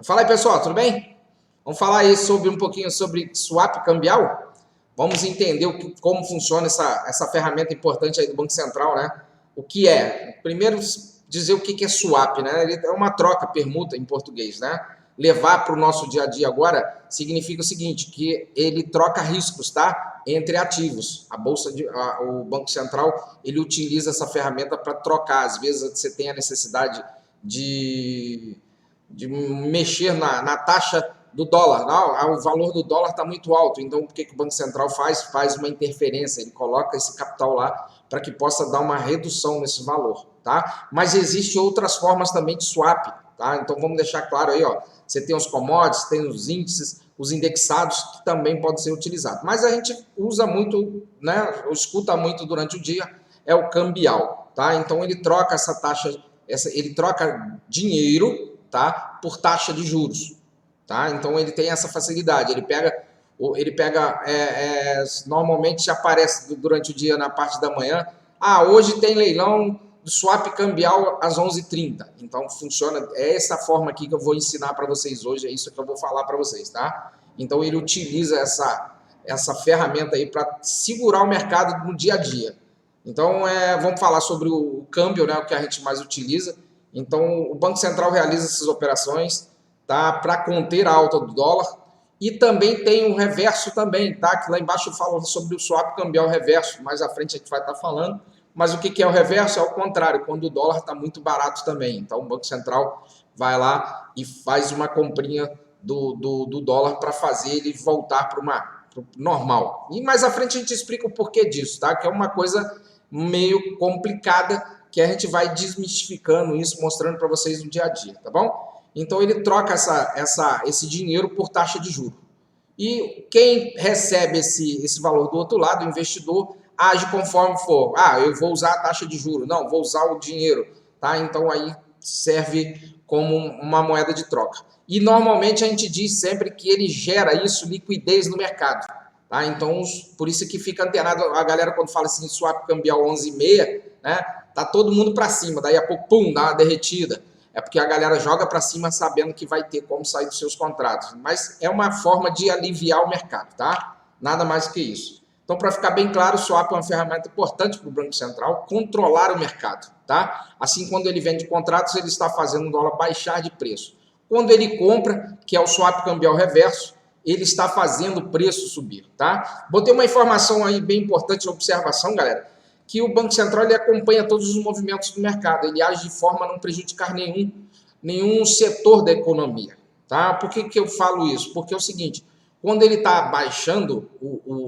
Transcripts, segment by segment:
Fala aí, pessoal, tudo bem? Vamos falar aí sobre um pouquinho sobre swap cambial. Vamos entender como funciona essa ferramenta importante aí do Banco Central, né? O que é? Primeiro, dizer o que é swap, né? Ele é uma troca, permuta em português, né? Levar para o nosso dia a dia agora significa o seguinte, que ele troca riscos, tá? Entre ativos. O Banco Central, ele utiliza essa ferramenta para trocar. Às vezes você tem a necessidade de mexer na taxa do dólar. Não, o valor do dólar está muito alto, então o que o Banco Central faz? Faz uma interferência, ele coloca esse capital lá para que possa dar uma redução nesse valor, tá? Mas existem outras formas também de swap, tá? Então vamos deixar claro aí, ó, você tem os commodities, tem os índices, os indexados que também podem ser utilizados. Mas a gente usa muito, né, escuta muito durante o dia, é o cambial, tá? Então ele troca essa taxa, ele troca dinheiro, tá, por taxa de juros, tá? Então ele tem essa facilidade. Normalmente aparece durante o dia na parte da manhã. Ah, hoje tem leilão do swap cambial às 11h30. Então funciona. É essa forma aqui que eu vou ensinar para vocês hoje. É isso que eu vou falar para vocês, tá? Então ele utiliza essa ferramenta aí para segurar o mercado no dia a dia. Então vamos falar sobre o câmbio, né? O que a gente mais utiliza. Então, o Banco Central realiza essas operações, tá, para conter a alta do dólar. E também tem o reverso também, tá? Que lá embaixo eu falo sobre o swap cambial reverso. Mais à frente a gente vai estar falando. Mas o que é o reverso? É o contrário, quando o dólar está muito barato também. Então, o Banco Central vai lá e faz uma comprinha do dólar para fazer ele voltar para o normal. E mais à frente a gente explica o porquê disso, tá? Que é uma coisa meio complicada, que a gente vai desmistificando isso, mostrando para vocês no dia a dia, tá bom? Então ele troca esse dinheiro por taxa de juros. E quem recebe esse valor do outro lado, o investidor, age conforme for. Ah, eu vou usar a taxa de juros. Não, vou usar o dinheiro, tá? Então aí serve como uma moeda de troca. E normalmente a gente diz sempre que ele gera isso, liquidez no mercado. Tá? Então, por isso que fica antenado a galera quando fala assim, swap cambial 11h30, né? Tá todo mundo para cima, daí a pouco, pum, dá uma derretida. É porque a galera joga para cima sabendo que vai ter como sair dos seus contratos. Mas é uma forma de aliviar o mercado, tá? Nada mais que isso. Então, para ficar bem claro, o swap é uma ferramenta importante para o Banco Central controlar o mercado, tá? Assim, quando ele vende contratos, ele está fazendo o dólar baixar de preço. Quando ele compra, que é o swap cambial reverso, ele está fazendo o preço subir, tá? Botei uma informação aí bem importante de observação, galera, que o Banco Central ele acompanha todos os movimentos do mercado, ele age de forma a não prejudicar nenhum setor da economia, tá? Por que eu falo isso? Porque é o seguinte, quando ele está baixando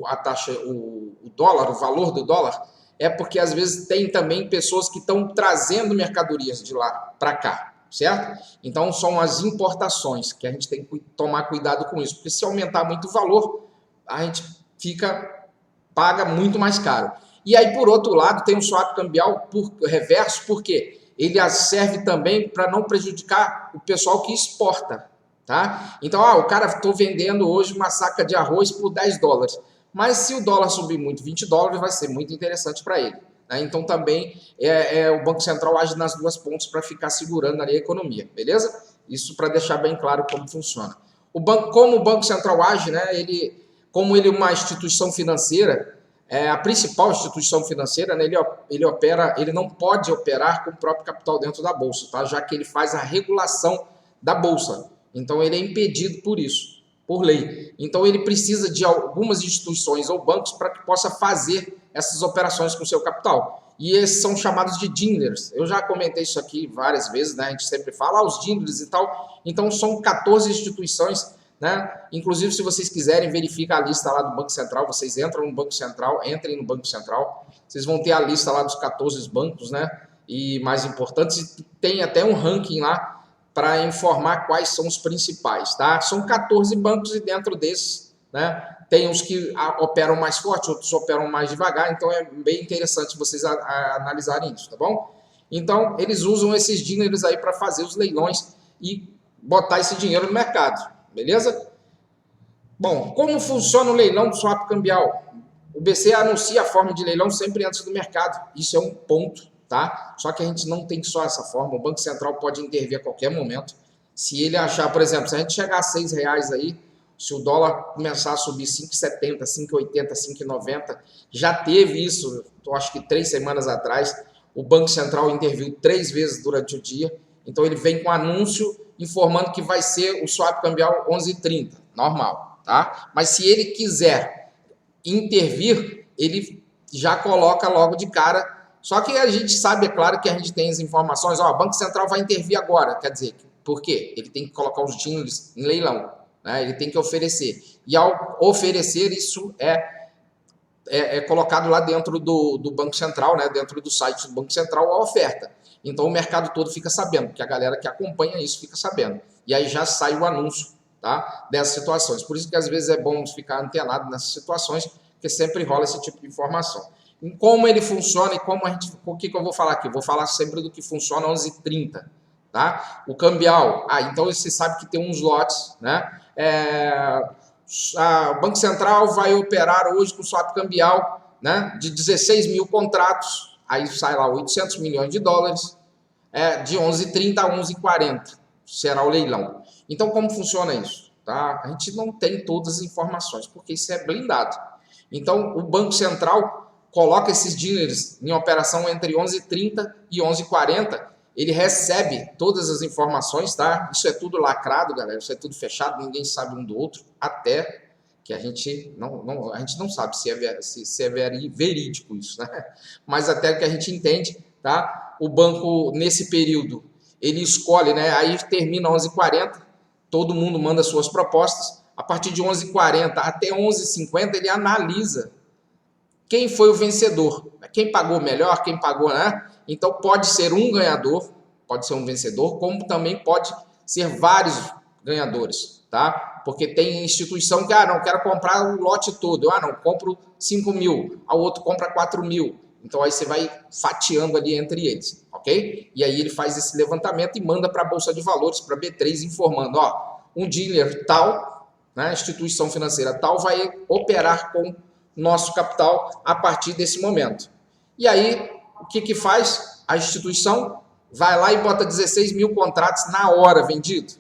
a taxa, o dólar, o valor do dólar, é porque às vezes tem também pessoas que estão trazendo mercadorias de lá para cá, certo? Então são as importações que a gente tem que tomar cuidado com isso, porque se aumentar muito o valor, a gente paga muito mais caro. E aí, por outro lado, tem um swap cambial reverso, porque ele serve também para não prejudicar o pessoal que exporta, tá? Então, o cara, estou vendendo hoje uma saca de arroz por $10, mas se o dólar subir muito, $20, vai ser muito interessante para ele. Né? Então, também o Banco Central age nas duas pontas para ficar segurando ali a economia, beleza? Isso para deixar bem claro como funciona. Como o Banco Central age, né? Como ele é uma instituição financeira, a principal instituição financeira, né, ele não pode operar com o próprio capital dentro da bolsa, tá? Já que ele faz a regulação da bolsa. Então ele é impedido por isso, por lei. Então ele precisa de algumas instituições ou bancos para que possa fazer essas operações com o seu capital. E esses são chamados de dealers. Eu já comentei isso aqui várias vezes, né? A gente sempre fala os dealers e tal. Então são 14 instituições, né? Inclusive, se vocês quiserem, verifica a lista lá do Banco Central, vocês entram no Banco Central, entrem no Banco Central, vocês vão ter a lista lá dos 14 bancos, né? E mais importantes, tem até um ranking lá para informar quais são os principais, tá? São 14 bancos e dentro desses, né, tem uns que operam mais forte, outros operam mais devagar, então é bem interessante vocês analisarem isso, tá bom? Então, eles usam esses dealers aí para fazer os leilões e botar esse dinheiro no mercado. Beleza? Bom, como funciona o leilão do swap cambial? O BC anuncia a forma de leilão sempre antes do mercado. Isso é um ponto, tá? Só que a gente não tem só essa forma. O Banco Central pode intervir a qualquer momento. Se ele achar, por exemplo, se a gente chegar a R$ 6 aí, se o dólar começar a subir 5,70, 5,80, 5,90, já teve isso, eu acho que 3 semanas atrás, o Banco Central interviu 3 vezes durante o dia, então ele vem com anúncio informando que vai ser o swap cambial 11,30, normal, tá? Mas se ele quiser intervir, ele já coloca logo de cara. Só que a gente sabe, é claro que a gente tem as informações, ó, o Banco Central vai intervir agora, quer dizer, por quê? Ele tem que colocar os dinheiros em leilão, né? Ele tem que oferecer. E ao oferecer, isso é colocado lá dentro do Banco Central, né? Dentro do site do Banco Central, a oferta. Então o mercado todo fica sabendo, porque a galera que acompanha isso fica sabendo. E aí já sai o anúncio, tá? Dessas situações. Por isso que às vezes é bom ficar antenado nessas situações, porque sempre rola esse tipo de informação. Em como ele funciona e como o que eu vou falar aqui? Eu vou falar sempre do que funciona 11h30, tá? O cambial, então você sabe que tem uns lotes, né? O Banco Central vai operar hoje com swap cambial, né, de 16 mil contratos, aí sai lá 800 milhões de dólares, de 11h30 a 11h40 será o leilão. Então, como funciona isso? Tá? A gente não tem todas as informações, porque isso é blindado. Então, o Banco Central coloca esses dinheiros em operação entre 11h30 e 11h40, ele recebe todas as informações, tá? Isso é tudo lacrado, galera, isso é tudo fechado, ninguém sabe um do outro, até que a gente não sabe se é verídico isso, né? Mas até que a gente entende, tá? O banco, nesse período, ele escolhe, né? Aí termina 11h40, todo mundo manda suas propostas, a partir de 11h40 até 11h50 ele analisa quem foi o vencedor, quem pagou melhor, quem pagou, né? Então pode ser um ganhador, pode ser um vencedor, como também pode ser vários ganhadores, tá? Porque tem instituição que, não, quero comprar o lote todo, não, compro 5 mil, o outro compra 4 mil. Então aí você vai fatiando ali entre eles, ok? E aí ele faz esse levantamento e manda para a Bolsa de Valores, para a B3, informando, um dealer tal, né, instituição financeira tal, vai operar com nosso capital a partir desse momento. E aí, o que faz? A instituição vai lá e bota 16 mil contratos na hora vendido?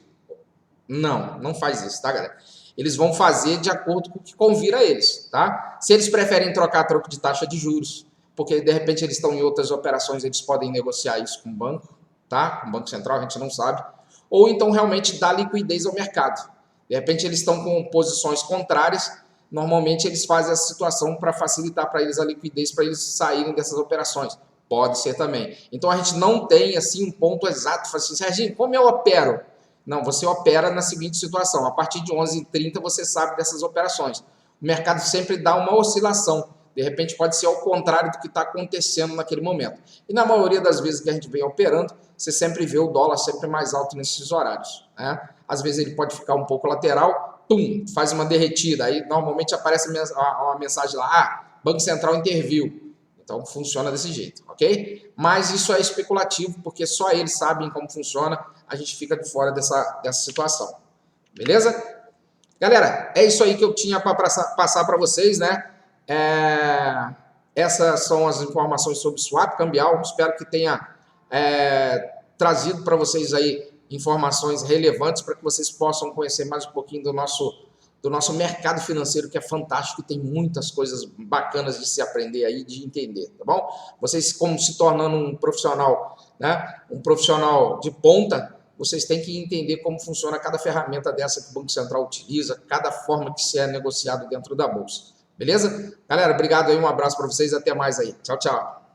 Não faz isso, tá, galera? Eles vão fazer de acordo com o que convir a eles, tá? Se eles preferem trocar troco de taxa de juros, porque de repente eles estão em outras operações, eles podem negociar isso com o banco, tá? Com o Banco Central, a gente não sabe. Ou então realmente dá liquidez ao mercado. De repente eles estão com posições contrárias, normalmente eles fazem essa situação para facilitar para eles a liquidez, para eles saírem dessas operações. Pode ser também. Então a gente não tem assim um ponto exato, assim, Serginho, como eu opero? Não, você opera na seguinte situação, a partir de 11h30 você sabe dessas operações. O mercado sempre dá uma oscilação, de repente pode ser ao contrário do que está acontecendo naquele momento. E na maioria das vezes que a gente vem operando, você sempre vê o dólar sempre mais alto nesses horários, né? Às vezes ele pode ficar um pouco lateral, faz uma derretida, aí normalmente aparece uma mensagem lá, Banco Central interviu. Então funciona desse jeito, ok? Mas isso é especulativo, porque só eles sabem como funciona, a gente fica de fora dessa situação. Beleza? Galera, é isso aí que eu tinha para passar para vocês, né? Essas são as informações sobre swap cambial. Espero que tenha trazido para vocês aí informações relevantes para que vocês possam conhecer mais um pouquinho do nosso mercado financeiro, que é fantástico e tem muitas coisas bacanas de se aprender aí, de entender, tá bom? Vocês, como se tornando um profissional, né? Um profissional de ponta, vocês têm que entender como funciona cada ferramenta dessa que o Banco Central utiliza, cada forma que se é negociado dentro da Bolsa. Beleza? Galera, obrigado aí, um abraço para vocês, até mais aí. Tchau, tchau.